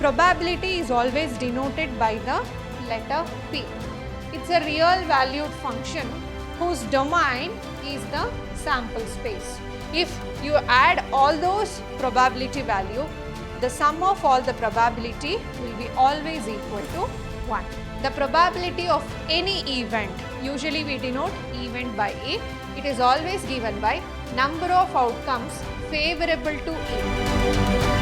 probability is always denoted by the letter P. It's a real valued function whose domain is the sample space. If you add all those probability value, the sum of all the probability will be always equal to 1. The probability of any event, usually we denote event by A, it is always given by number of outcomes favorable to A.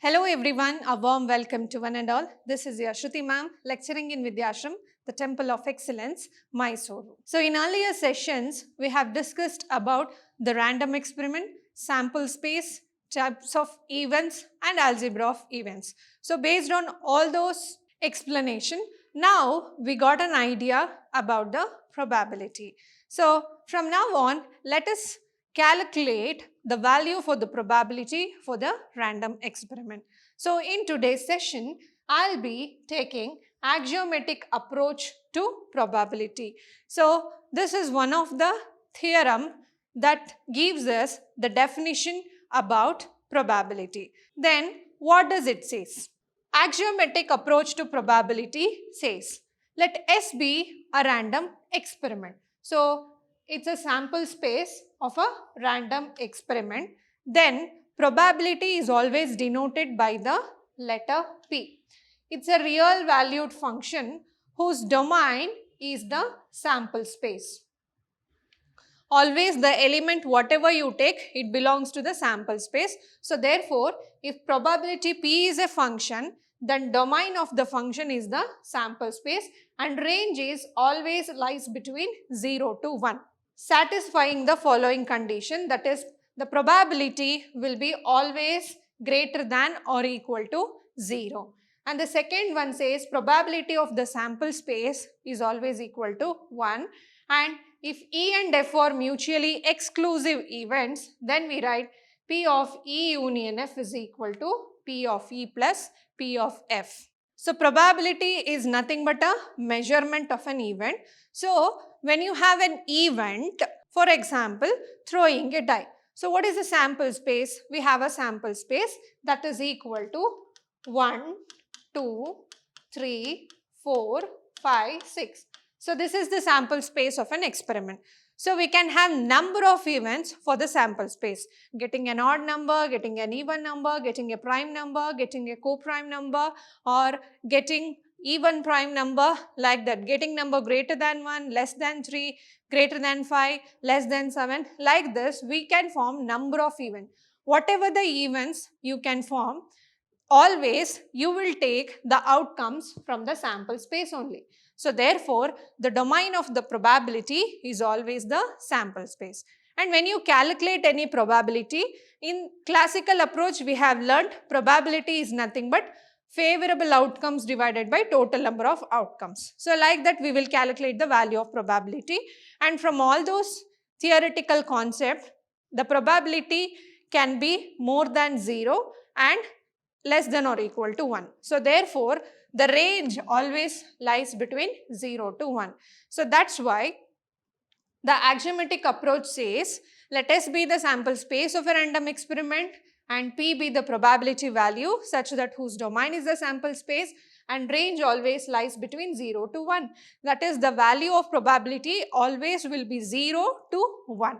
Hello everyone, a warm welcome to one and all. This is your Shruti ma'am lecturing in Vidhyaashram, the Temple of Excellence, Mysuru. So in earlier sessions, we have discussed about the random experiment, sample space, types of events and algebra of events. So based on all those explanation, now we got an idea about the probability. So from now on, let us calculate the value for the probability for the random experiment. So in today's session, I'll be taking axiomatic approach to probability. So this is one of the theorem that gives us the definition about probability. Then what does it say? Axiomatic approach to probability says, let S be a random experiment. So it's a sample space of a random experiment. Then probability is always denoted by the letter P. It's a real valued function whose domain is the sample space. Always the element whatever you take, it belongs to the sample space. So therefore, if probability P is a function, then domain of the function is the sample space and range is always lies between 0 to 1. Satisfying the following condition, that is the probability will be always greater than or equal to 0. And the second one says probability of the sample space is always equal to 1. And if E and F are mutually exclusive events, then we write P of E union F is equal to P of E plus P of F. So probability is nothing but a measurement of an event. So when you have an event, for example, throwing a die. So what is the sample space? We have a sample space that is equal to 1, 2, 3, 4, 5, 6. So this is the sample space of an experiment. So we can have number of events for the sample space. Getting an odd number, getting an even number, getting a prime number, getting a co-prime number, or getting even prime number, like that. Getting number greater than 1, less than 3, greater than 5, less than 7. Like this, we can form number of events. Whatever the events you can form, always you will take the outcomes from the sample space only. So therefore, the domain of the probability is always the sample space. And when you calculate any probability, in classical approach we have learned probability is nothing but favorable outcomes divided by total number of outcomes. So like that we will calculate the value of probability, and from all those theoretical concepts, the probability can be more than 0 and less than or equal to 1. So therefore, the range always lies between 0 to 1. So that's why the axiomatic approach says, let S be the sample space of a random experiment and P be the probability value such that whose domain is the sample space and range always lies between 0 to 1. That is, the value of probability always will be 0 to 1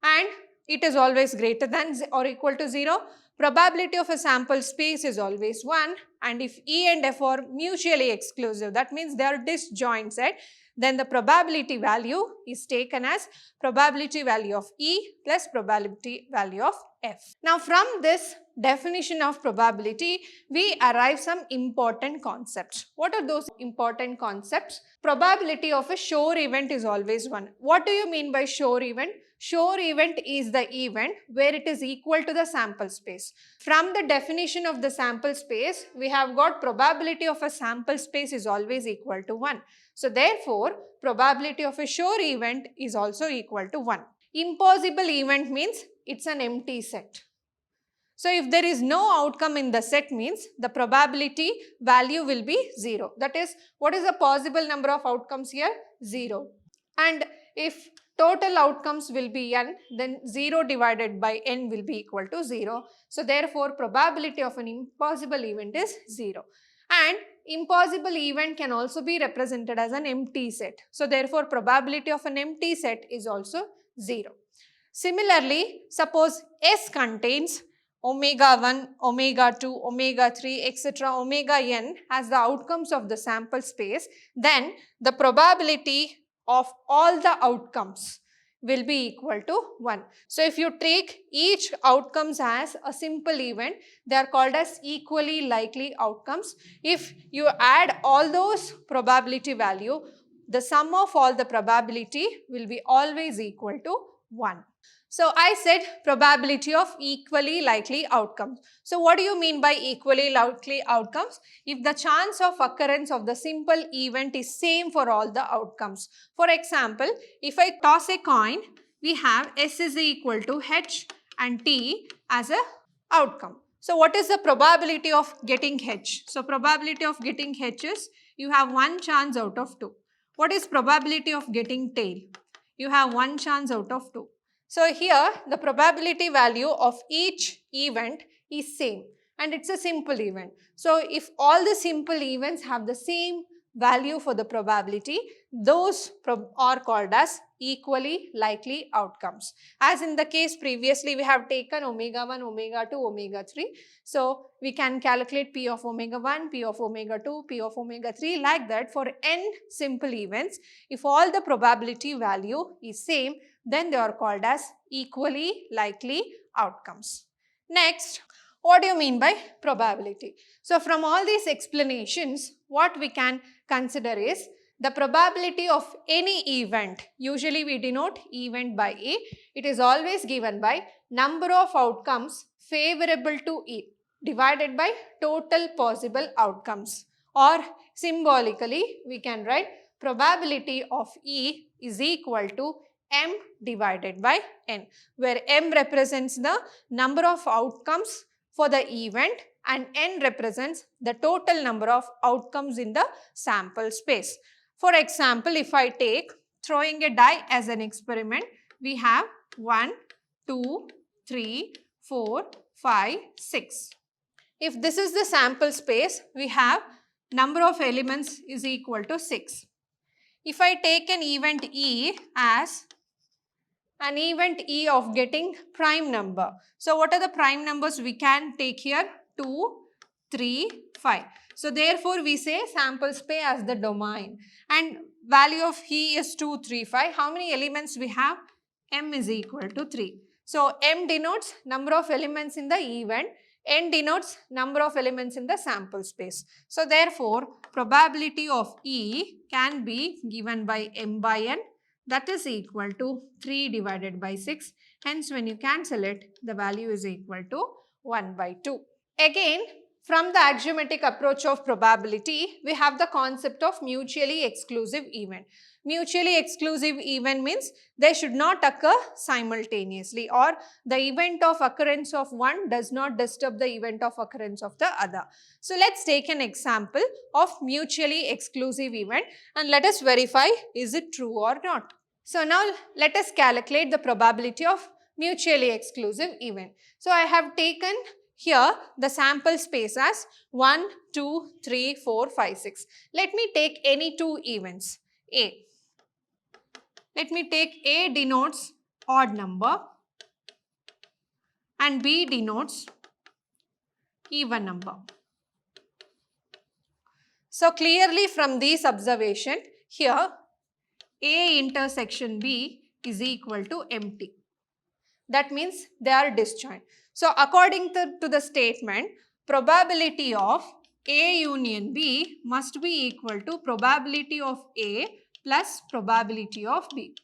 and it is always greater than or equal to 0. Probability of a sample space is always 1, and if E and F are mutually exclusive, that means they are disjoint set, then the probability value is taken as probability value of E plus probability value of F. Now from this definition of probability, we arrive some important concepts. What are those important concepts? Probability of a sure event is always 1. What do you mean by sure event? Sure event is the event where it is equal to the sample space. From the definition of the sample space, we have got probability of a sample space is always equal to 1. So therefore, probability of a sure event is also equal to 1. Impossible event means it's an empty set. So if there is no outcome in the set means the probability value will be 0. That is, what is the possible number of outcomes here? 0. And if total outcomes will be n, then 0 divided by n will be equal to 0. So therefore, probability of an impossible event is 0. And impossible event can also be represented as an empty set. So therefore, probability of an empty set is also 0. Similarly, suppose S contains omega 1, omega 2, omega 3, etc., omega n as the outcomes of the sample space, then the probability of all the outcomes will be equal to 1. So if you take each outcomes as a simple event, they are called as equally likely outcomes. If you add all those probability value, the sum of all the probability will be always equal to 1. So I said probability of equally likely outcomes. So what do you mean by equally likely outcomes? If the chance of occurrence of the simple event is same for all the outcomes. For example, if I toss a coin, we have S is equal to H and T as a outcome. So what is the probability of getting H? So probability of getting H is you have 1 chance out of 2. What is probability of getting tail? You have 1 chance out of 2. So here the probability value of each event is same and it's a simple event. So if all the simple events have the same value for the probability, those are called as equally likely outcomes. As in the case previously, we have taken omega 1, omega 2, omega 3. So we can calculate P of omega 1, P of omega 2, P of omega 3 like that for n simple events. If all the probability value is same, then they are called as equally likely outcomes. Next, what do you mean by probability? So from all these explanations, what we can consider is the probability of any event. Usually we denote event by A. It is always given by number of outcomes favorable to E divided by total possible outcomes, or symbolically we can write probability of E is equal to m divided by n, where m represents the number of outcomes for the event and n represents the total number of outcomes in the sample space. For example, if I take throwing a die as an experiment, we have 1, 2, 3, 4, 5, 6. If this is the sample space, we have number of elements is equal to 6. If I take an event E as an event E of getting prime number. So what are the prime numbers we can take here? 2, 3, 5. So therefore we say sample space as the domain and value of E is 2, 3, 5. How many elements we have? M is equal to 3. So M denotes number of elements in the event, N denotes number of elements in the sample space. So therefore probability of E can be given by M by N, that is equal to 3 divided by 6. Hence, when you cancel it, the value is equal to 1 by 2. Again, from the axiomatic approach of probability, we have the concept of mutually exclusive event. Mutually exclusive event means they should not occur simultaneously, or the event of occurrence of one does not disturb the event of occurrence of the other. So let's take an example of mutually exclusive event and let us verify is it true or not. So now let us calculate the probability of mutually exclusive event. So I have taken here the sample space as 1, 2, 3, 4, 5, 6. Let me take any two events. A. Let me take A denotes odd number and B denotes even number. So clearly from this observation, here A intersection B is equal to empty. That means they are disjoint. So according to the statement, probability of A union B must be equal to probability of A plus probability of B.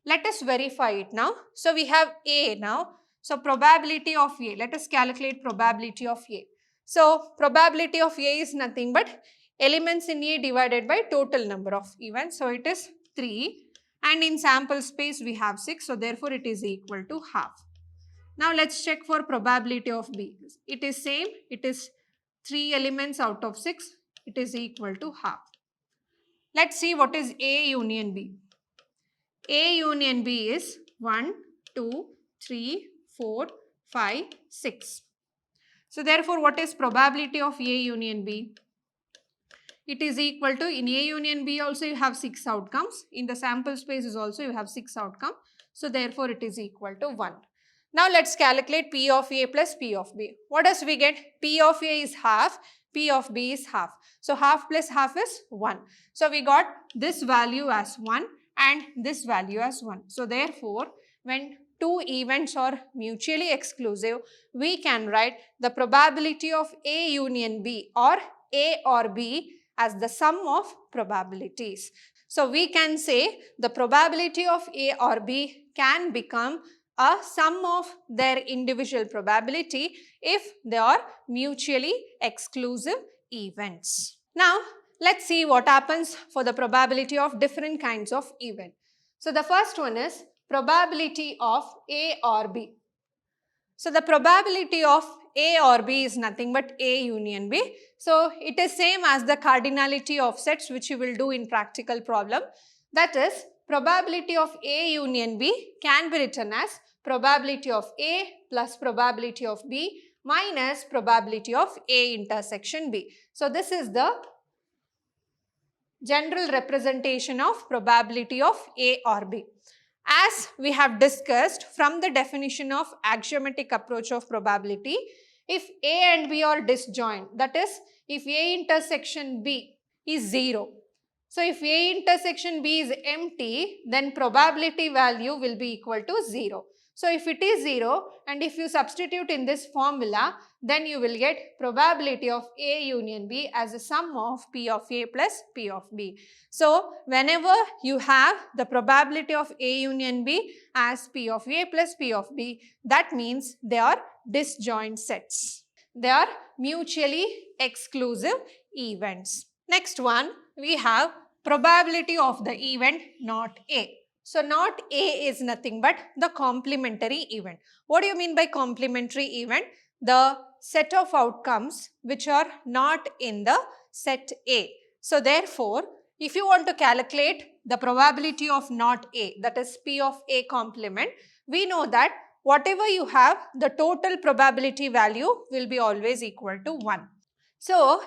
Let us verify it now. So we have A now. So probability of A. Let us calculate probability of A. So probability of A is nothing but elements in A divided by total number of events. So it is 3. And in sample space we have 6. So therefore it is equal to half. Now let's check for probability of B. It is same. It is 3 elements out of 6. It is equal to half. Let's see what is A union B. A union B is 1, 2, 3, 4, 5, 6. So therefore, what is probability of A union B? It is equal to, in A union B also you have 6 outcomes. In the sample space is also you have 6 outcomes. So therefore, it is equal to 1. Now let's calculate P of A plus P of B. What does we get? P of A is half, P of B is half. So half plus half is 1. So we got this value as 1 and this value as 1. So therefore, when two events are mutually exclusive, we can write the probability of A union B or A or B as the sum of probabilities. So we can say the probability of A or B can become a sum of their individual probability if they are mutually exclusive events. Now, let's see what happens for the probability of different kinds of event. So the first one is probability of A or B. So the probability of A or B is nothing but A union B. So it is same as the cardinality of sets which you will do in practical problem. That is, probability of A union B can be written as probability of A plus probability of B minus probability of A intersection B. So this is the general representation of probability of A or B. As we have discussed from the definition of axiomatic approach of probability, if A and B are disjoint, that is, if A intersection B is 0. So if A intersection B is empty, then probability value will be equal to 0. So if it is 0 and if you substitute in this formula, then you will get probability of A union B as a sum of P of A plus P of B. So whenever you have the probability of A union B as P of A plus P of B, that means they are disjoint sets. They are mutually exclusive events. Next one, we have probability of the event not A. So not A is nothing but the complementary event. What do you mean by complementary event? The set of outcomes which are not in the set A. So therefore, if you want to calculate the probability of not A, that is P of A complement, we know that whatever you have, the total probability value will be always equal to 1. So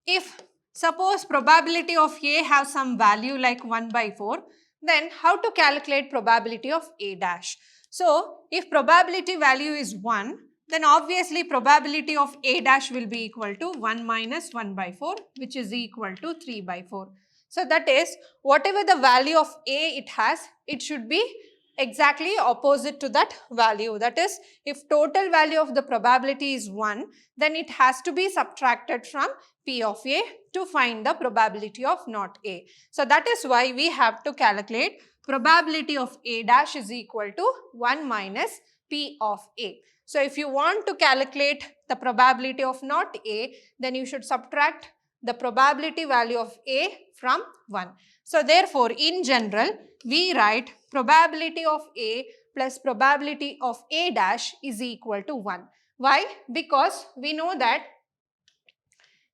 if suppose probability of A have some value like 1 by 4, then how to calculate probability of A dash? So if probability value is 1, then obviously probability of A dash will be equal to 1 minus 1 by 4, which is equal to 3 by 4. So that is, whatever the value of A it has, it should be exactly opposite to that value. That is, if total value of the probability is 1, then it has to be subtracted from P of A to find the probability of not A. So that is why we have to calculate probability of A dash is equal to 1 minus P of A. So if you want to calculate the probability of not A, then you should subtract the probability value of A from 1. So therefore, in general, we write probability of A plus probability of A dash is equal to 1. Why? Because we know that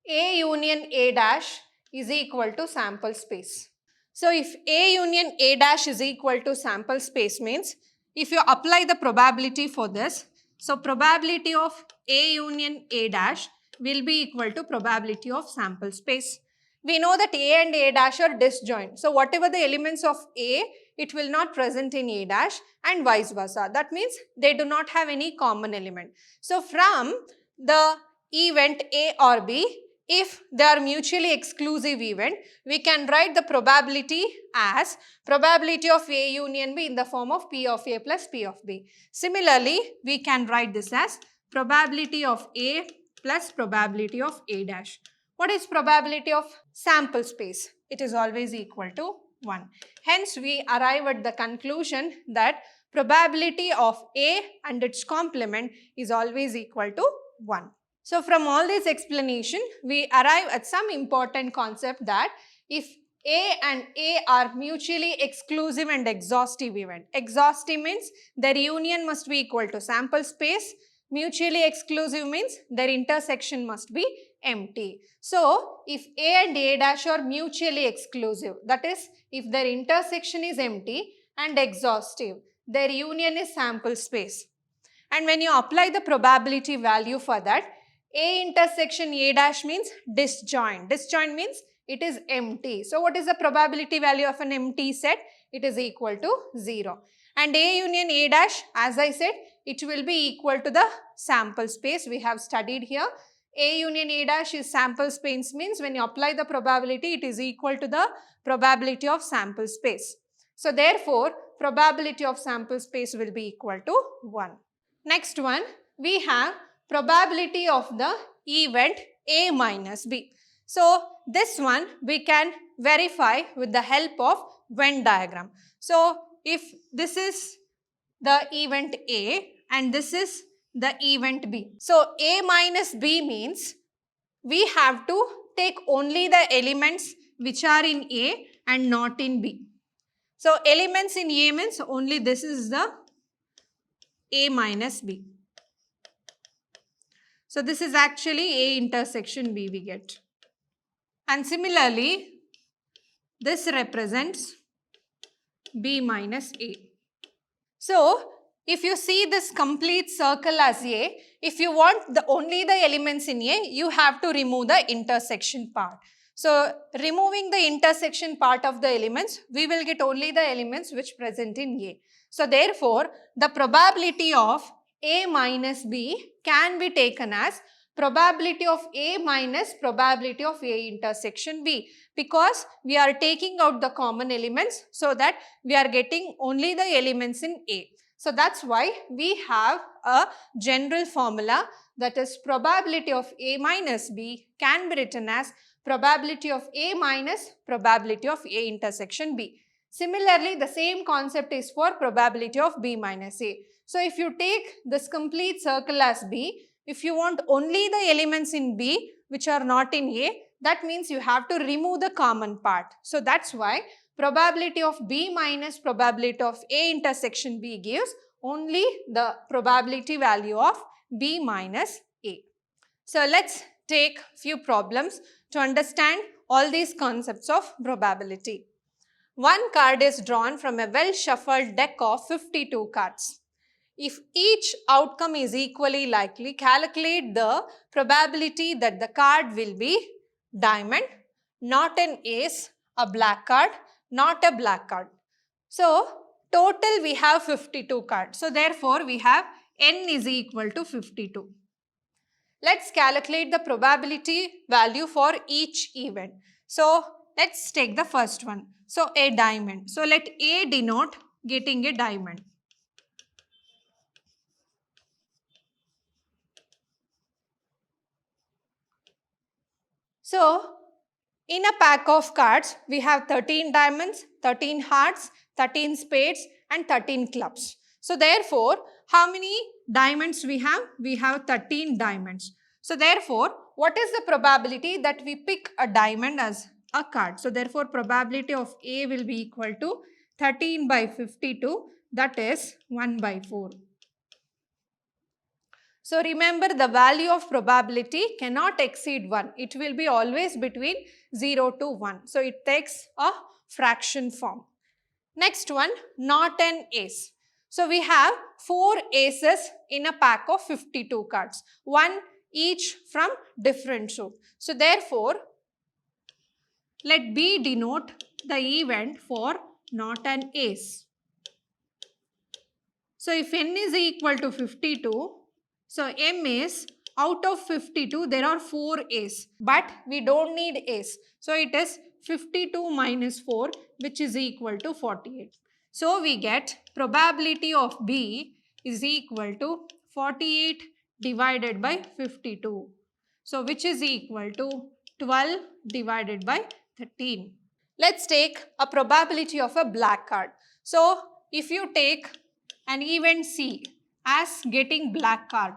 A union A dash is equal to sample space. So if A union A dash is equal to sample space means, if you apply the probability for this, so probability of A union A dash will be equal to probability of sample space. We know that A and A dash are disjoint. So whatever the elements of A, it will not present in A dash and vice versa. That means they do not have any common element. So from the event A or B, if they are mutually exclusive event, we can write the probability as probability of A union B in the form of P of A plus P of B. Similarly, we can write this as probability of A plus probability of A dash. What is probability of sample space? It is always equal to 1. Hence, we arrive at the conclusion that probability of A and its complement is always equal to 1. So from all this explanation, we arrive at some important concept that if A and A are mutually exclusive and exhaustive event. Exhaustive means their union must be equal to sample space. Mutually exclusive means their intersection must be empty. So if A and A dash are mutually exclusive, that is, if their intersection is empty, and exhaustive. Their union is sample space. And when you apply the probability value for that, A intersection A dash means disjoint. Disjoint means it is empty. So what is the probability value of an empty set? It is equal to 0. And A union A dash, as I said, it will be equal to the sample space we have studied here. A union A dash is sample space, means when you apply the probability, it is equal to the probability of sample space. So therefore, probability of sample space will be equal to 1. Next one, we have probability of the event A minus B. So this one we can verify with the help of Venn diagram. So if this is the event A and this is the event B. So A minus B means we have to take only the elements which are in A and not in B. So elements in A means only this is the A minus B. So this is actually A intersection B we get. And similarly, this represents B minus A. So if you see this complete circle as A, if you want only the elements in A, you have to remove the intersection part. So removing the intersection part of the elements, we will get only the elements which present in A. So therefore, the probability of A minus B can be taken as probability of A minus probability of A intersection B, because we are taking out the common elements so that we are getting only the elements in A. So that's why we have a general formula, that is probability of A minus B can be written as probability of A minus probability of A intersection B. Similarly, the same concept is for probability of B minus A. So if you take this complete circle as B, if you want only the elements in B which are not in A, that means you have to remove the common part. So that's why probability of B minus probability of A intersection B gives only the probability value of B minus A. So let's take few problems to understand all these concepts of probability. One card is drawn from a well-shuffled deck of 52 cards. If each outcome is equally likely, calculate the probability that the card will be diamond, not an ace, a black card, not a black card. So total we have 52 cards. So therefore we have n is equal to 52. Let's calculate the probability value for each event. So let's take the first one. So a diamond. So let A denote getting a diamond. So in a pack of cards, we have 13 diamonds, 13 hearts, 13 spades and 13 clubs. So therefore, how many diamonds we have? We have 13 diamonds. So therefore, what is the probability that we pick a diamond as a card? So therefore, probability of A will be equal to 13 by 52, that is 1 by 4. So remember, the value of probability cannot exceed 1. It will be always between 0 to 1. So it takes a fraction form. Next one, not an ace. So we have 4 aces in a pack of 52 cards. One each from different suit. So therefore, let B denote the event for not an ace. So if n is equal to 52, so M is, out of 52, there are 4 A's, but we don't need A's. So it is 52 minus 4, which is equal to 48. So we get probability of B is equal to 48 divided by 52. So which is equal to 12 divided by 13. Let's take a probability of a black card. So if you take an event C as getting black card.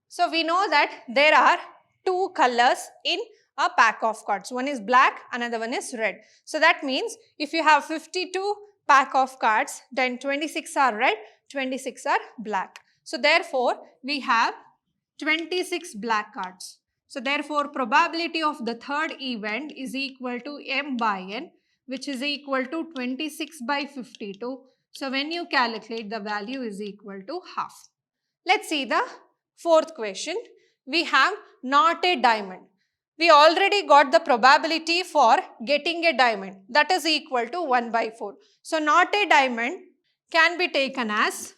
So we know that there are 2 colors in a pack of cards. One is black, another one is red. So that means if you have 52 pack of cards, then 26 are red, 26 are black. So therefore, we have 26 black cards. So therefore, probability of the third event is equal to M by N. which is equal to 26 by 52. So when you calculate, the value is equal to half. Let's see the fourth question. We have not a diamond. We already got the probability for getting a diamond, that is equal to 1 by 4. So not a diamond can be taken as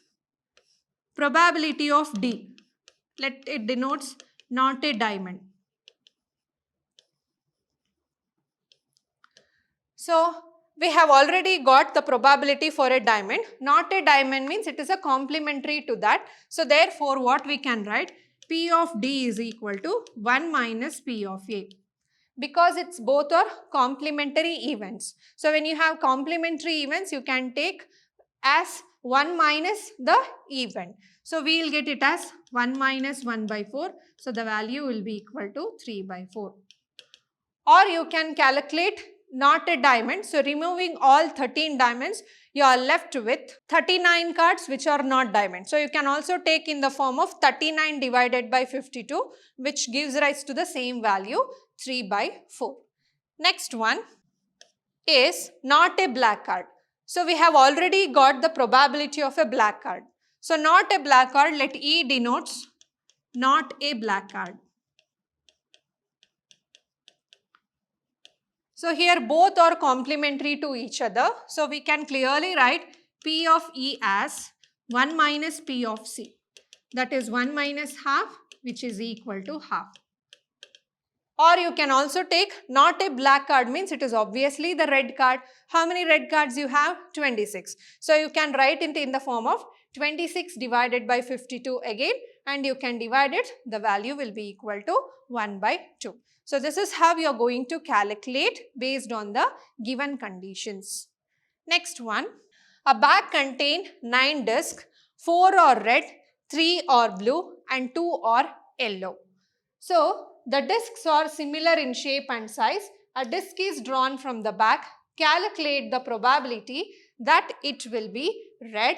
probability of D. Let it denotes not a diamond. So we have already got the probability for a diamond. Not a diamond means it is a complementary to that. So therefore what we can write, P of D is equal to 1 minus P of A. Because it's both are complementary events. So when you have complementary events, you can take as 1 minus the event. So we will get it as 1 minus 1 by 4. So the value will be equal to 3 by 4. Or you can calculate not a diamond. So removing all 13 diamonds, you are left with 39 cards which are not diamond. So you can also take in the form of 39 divided by 52, which gives rise to the same value, 3 by 4. Next one is not a black card. So we have already got the probability of a black card. So not a black card, let E denotes not a black card. So here both are complementary to each other. So we can clearly write P of E as 1 minus P of C. That is 1 minus half, which is equal to half. Or you can also take not a black card, means it is obviously the red card. How many red cards you have? 26. So you can write it in the form of 26 divided by 52 again, and you can divide it. The value will be equal to 1 by 2. So this is how you are going to calculate based on the given conditions. Next one, a bag contains 9 discs, 4 are red, 3 are blue and 2 are yellow. So the discs are similar in shape and size. A disc is drawn from the bag. Calculate the probability that it will be red,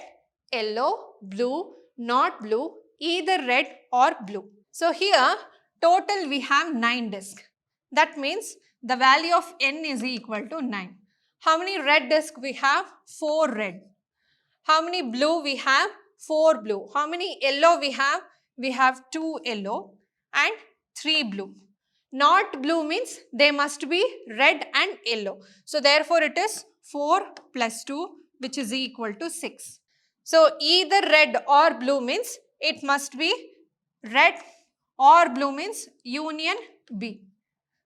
yellow, blue, not blue, either red or blue. So here total we have 9 discs. That means the value of n is equal to 9. How many red discs we have? 4 red. How many blue we have? 4 blue. How many yellow we have? We have 2 yellow and 3 blue. Not blue means they must be red and yellow. So therefore it is 4 plus 2, which is equal to 6. So either red or blue means it must be red or blue means union B.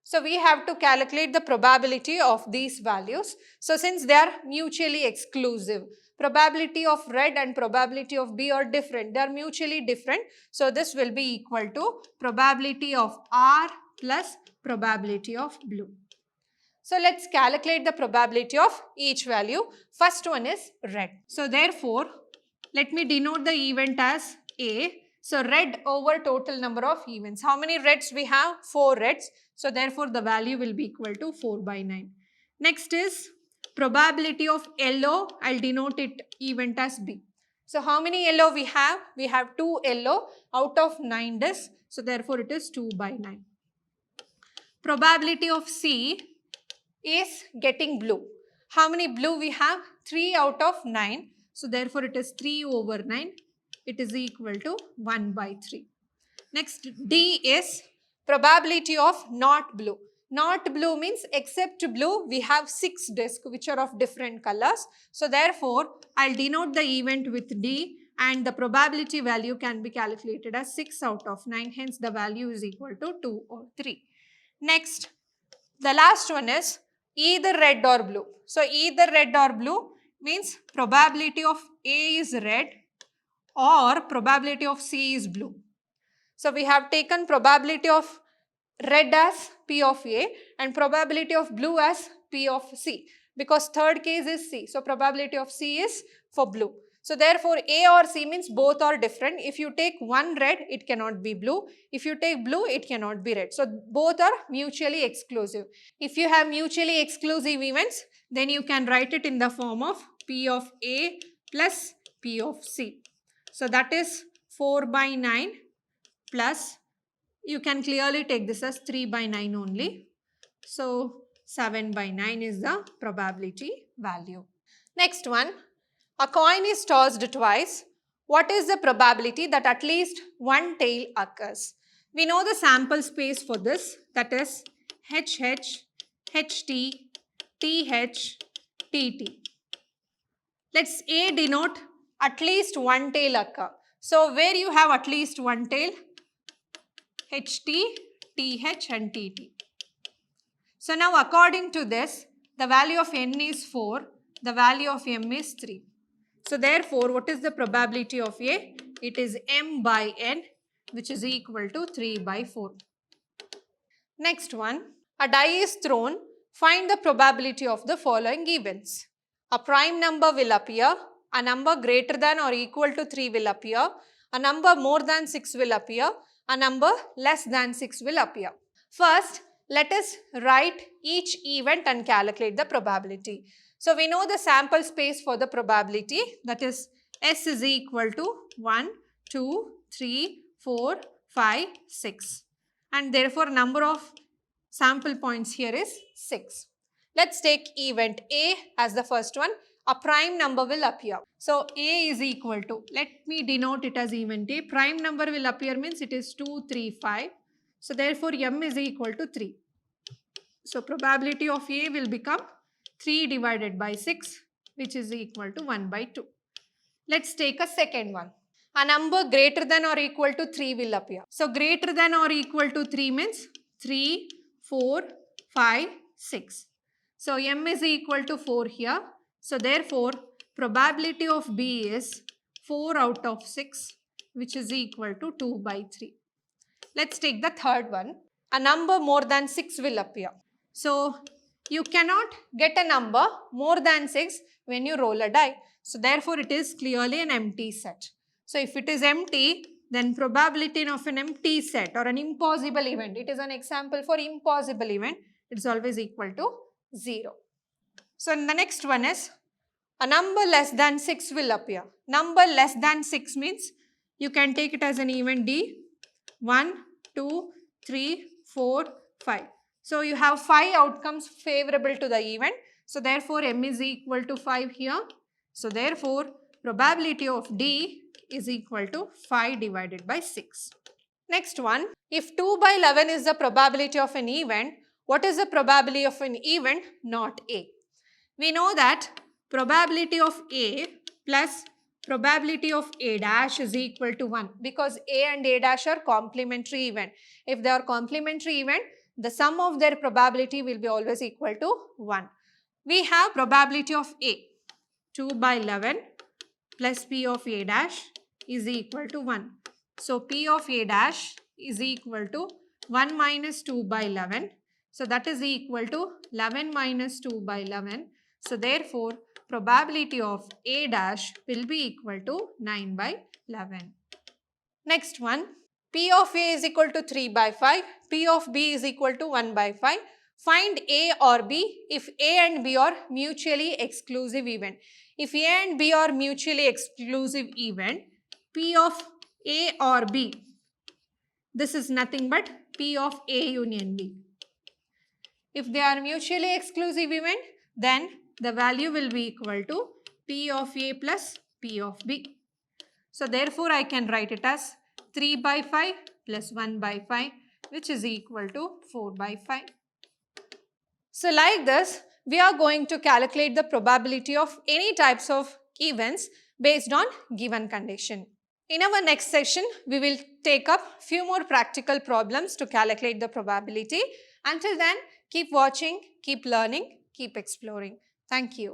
So we have to calculate the probability of these values. So since they are mutually exclusive, probability of red and probability of B are different. They are mutually different. So this will be equal to probability of R plus probability of blue. So let's calculate the probability of each value. First one is red. So therefore, let me denote the event as A. So red over total number of events. How many reds we have? 4 reds. So therefore the value will be equal to 4 by 9. Next is probability of yellow. I'll denote it event as B. So how many yellow we have? We have 2 yellow out of 9 discs. So therefore it is 2 by 9. Probability of C is getting blue. How many blue we have? 3 out of 9. So therefore it is 3 over 9. It is equal to 1 by 3. Next D is probability of not blue. Not blue means except blue we have 6 discs which are of different colors. So therefore I'll denote the event with D and the probability value can be calculated as 6 out of 9. Hence the value is equal to 2 or 3. Next, the last one is either red or blue. So either red or blue means probability of A is red or probability of C is blue. So we have taken probability of red as P of A and probability of blue as P of C, because third case is C. So probability of C is for blue. So therefore A or C means both are different. If you take one red, it cannot be blue. If you take blue, it cannot be red. So both are mutually exclusive. If you have mutually exclusive events, then you can write it in the form of P of A plus P of C. So that is 4 by 9 plus, you can clearly take this as 3 by 9 only. So 7 by 9 is the probability value. Next one, a coin is tossed twice. What is the probability that at least one tail occurs? We know the sample space for this, that is HH, HT, TH, TT. Let's A denote at least one tail occur. So where you have at least one tail, HT, TH and TT. So now according to this, the value of N is 4, the value of M is 3. So therefore, what is the probability of A? It is M by N, which is equal to 3 by 4. Next one, a die is thrown. Find the probability of the following events. A prime number will appear, a number greater than or equal to 3 will appear, a number more than 6 will appear, a number less than 6 will appear. First, let us write each event and calculate the probability. So we know the sample space for the probability, that is S is equal to 1, 2, 3, 4, 5, 6. And therefore number of sample points here is 6. Let's take event A as the first one. A prime number will appear. So A is equal to, let me denote it as event A. Prime number will appear means it is 2, 3, 5. So therefore M is equal to 3. So probability of A will become 3 divided by 6, which is equal to 1 by 2. Let's take a second one. A number greater than or equal to 3 will appear. So greater than or equal to 3 means 3, 4, 5, 6. So M is equal to 4 here. So therefore probability of B is 4 out of 6, which is equal to 2 by 3. Let's take the third one. A number more than 6 will appear. So you cannot get a number more than 6 when you roll a die. So therefore it is clearly an empty set. So if it is empty, then probability of an empty set or an impossible event, it is an example for impossible event, it is always equal to 0. So the next one is a number less than 6 will appear. Number less than 6 means you can take it as an event D. 1, 2, 3, 4, 5. So you have 5 outcomes favorable to the event. So therefore M is equal to 5 here. So therefore probability of D is equal to 5 divided by 6. Next one, if 2 by 11 is the probability of an event, what is the probability of an event not A? We know that probability of A plus probability of A dash is equal to 1 because A and A dash are complementary event. If they are complementary event, the sum of their probability will be always equal to 1. We have probability of A, 2 by 11 plus P of A dash is equal to 1. So P of A dash is equal to 1 minus 2 by 11. So that is equal to 11 minus 2 by 11. So therefore probability of A dash will be equal to 9 by 11. Next one, P of A is equal to 3 by 5, P of B is equal to 1 by 5. Find A or B if A and B are mutually exclusive event. If A and B are mutually exclusive event, P of A or B, this is nothing but P of A union B. If they are mutually exclusive event, then the value will be equal to P of A plus P of B. So therefore I can write it as 3 by 5 plus 1 by 5, which is equal to 4 by 5. So like this, we are going to calculate the probability of any types of events based on given condition. In our next session, we will take up few more practical problems to calculate the probability. Until then, keep watching, keep learning, keep exploring. Thank you.